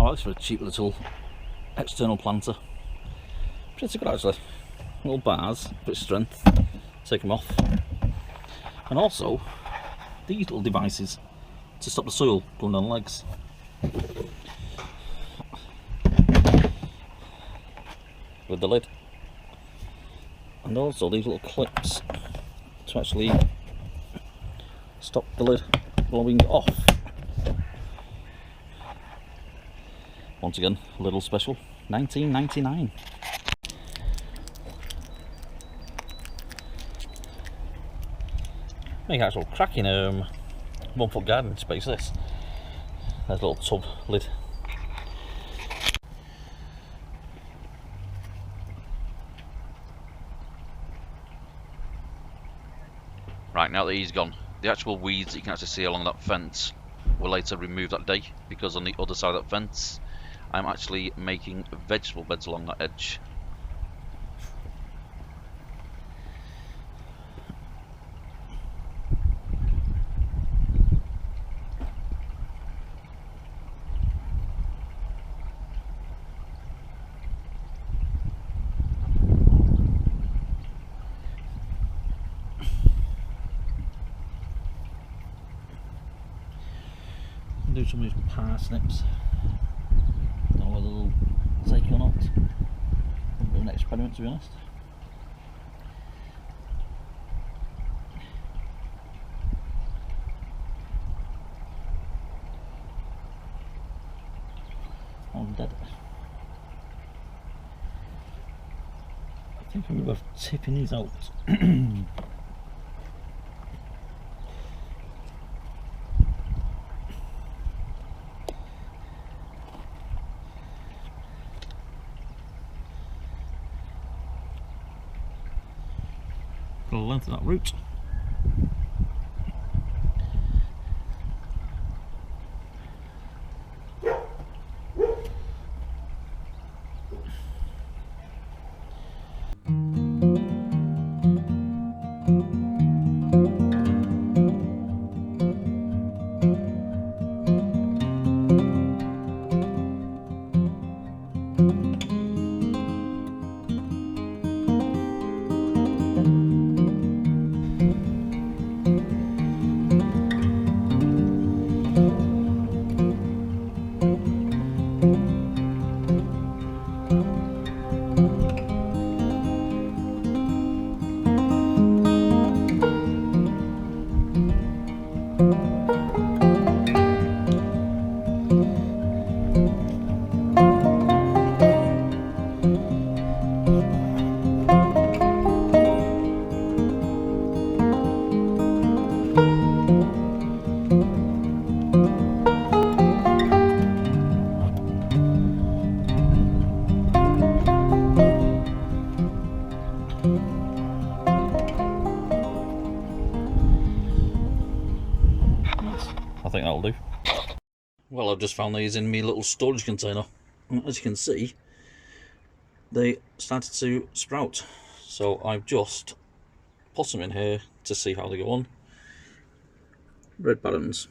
Oh, that's for a cheap little external planter. Pretty good actually. Little bars, bit of strength. Take them off. And also these little devices to stop the soil going down the legs. With the lid. And also these little clips to actually stop the lid blowing off. Once again, a little special, $19.99. Make actual cracking 1 foot gardening space this. There's a little tub lid. Right, now that he's gone, the actual weeds that you can actually see along that fence will later remove that day, because on the other side of that fence I'm actually making vegetable beds along that edge. Do some of these parsnips. Don't know whether they'll take or not. A bit of an experiment, to be honest. I'm dead. I think I'm going to be tipping these out. The length of that root. I think that'll do. Well, I've just found these in my little storage container. And as you can see, they started to sprout. So I've just put them in here to see how they go on. Red barons.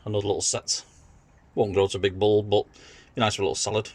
Another little set. Won't grow to a big bulb, but be nice for a little salad.